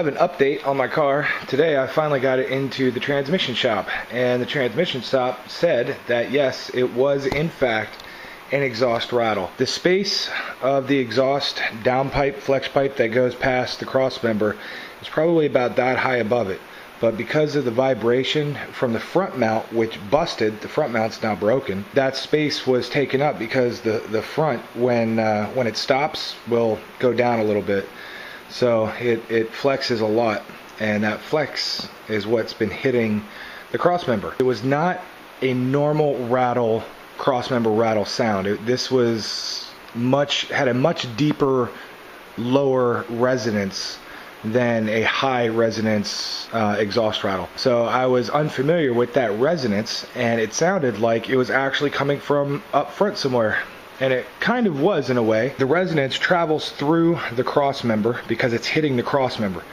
of an update on my car. Today I finally got it into the transmission shop, and the transmission shop said that yes, it was in fact an exhaust rattle. The space of the exhaust downpipe, flex pipe that goes past the cross member is probably about that high above it. But because of the vibration from the front mount, which busted, the front mount's now broken, that space was taken up because the front, when it stops, will go down a little bit. So it flexes a lot, and that flex is what's been hitting the cross member. It was not a normal rattle, cross member rattle sound. This was had a much deeper, lower resonance than a high resonance exhaust rattle. So I was unfamiliar with that resonance, and it sounded like it was actually coming from up front somewhere. And it kind of was in a way. The resonance travels through the cross member because it's hitting the cross member,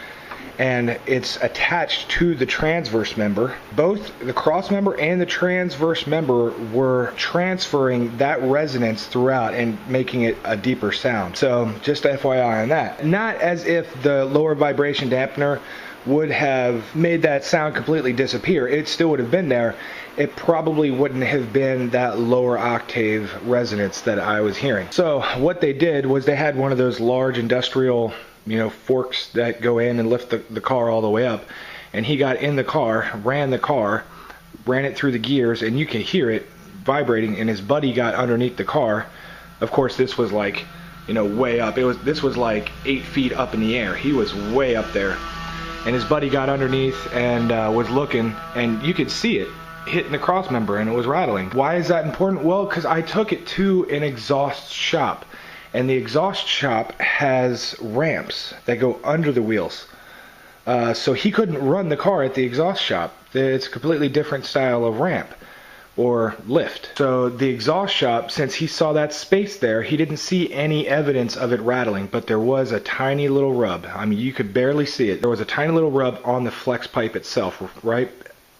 and it's attached to the transverse member. Both the cross member and the transverse member were transferring that resonance throughout and making it a deeper sound. So just FYI on that. Not as if the lower vibration dampener would have made that sound completely disappear. It still would have been there. It probably wouldn't have been that lower octave resonance that I was hearing. So what they did was they had one of those large industrial, forks that go in and lift the car all the way up. And he got in the car, ran it through the gears, and you can hear it vibrating, and his buddy got underneath the car. Of course, this was like, way up. This was like 8 feet up in the air. He was way up there. And his buddy got underneath and was looking, and you could see it hitting the cross member, and it was rattling. Why is that important? Well, because I took it to an exhaust shop, and the exhaust shop has ramps that go under the wheels. So he couldn't run the car at the exhaust shop. It's a completely different style of ramp or lift. So the exhaust shop, since he saw that space there, he didn't see any evidence of it rattling, but there was a tiny little rub. I mean, you could barely see it. There was a tiny little rub on the flex pipe itself, right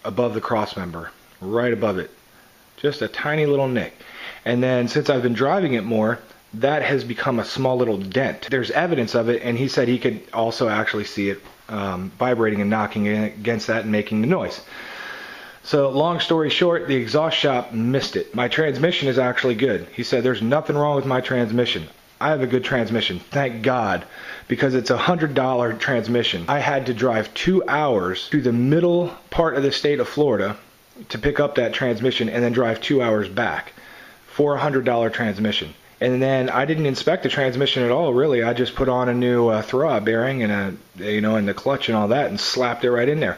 above the cross member, right above it. Just a tiny little nick. And then since I've been driving it more, that has become a small little dent. There's evidence of it, and he said he could also actually see it vibrating and knocking against that and making the noise. So long story short, the exhaust shop missed it. My transmission is actually good. He said there's nothing wrong with my transmission. I have a good transmission, thank God, because it's a $100 transmission. I had to drive 2 hours through the middle part of the state of Florida to pick up that transmission, and then drive 2 hours back for a $100 transmission. And then I didn't inspect the transmission at all, really. I just put on a new throw-out bearing and and the clutch and all that, and slapped it right in there.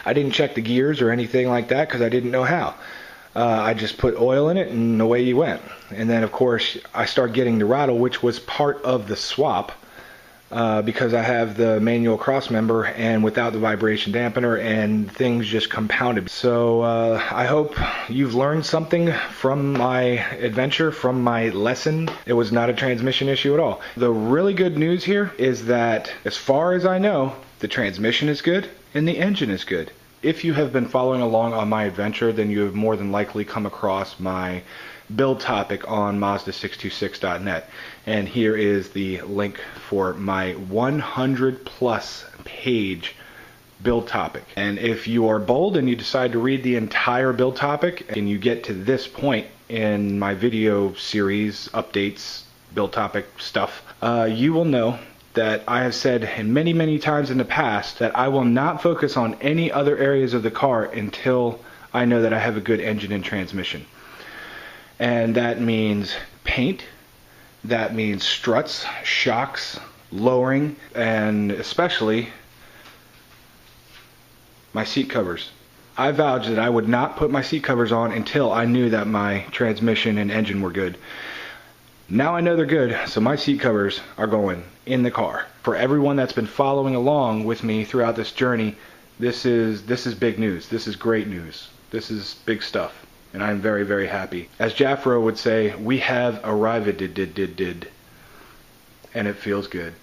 I didn't check the gears or anything like that because I didn't know how. I just put oil in it, and away you went. And then, of course, I started getting the rattle, which was part of the swap, because I have the manual cross member and without the vibration dampener, and things just compounded. So I hope you've learned something from my adventure, from my lesson. It was not a transmission issue at all. The really good news here is that, as far as I know, the transmission is good and the engine is good. If you have been following along on my adventure, then you have more than likely come across my build topic on Mazda626.net, and here is the link for my 100 plus page build topic. And if you are bold and you decide to read the entire build topic, and you get to this point in my video series, updates, build topic stuff, you will know that I have said many times in the past that I will not focus on any other areas of the car until I know that I have a good engine and transmission. And that means paint, that means struts, shocks, lowering, and especially my seat covers. I vowed that I would not put my seat covers on until I knew that my transmission and engine were good. Now I know they're good, so my seat covers are going in the car. For everyone that's been following along with me throughout this journey, this is big news. This is great news. This is big stuff. And I'm very happy. As Jaffro would say, we have arrived, and it feels good.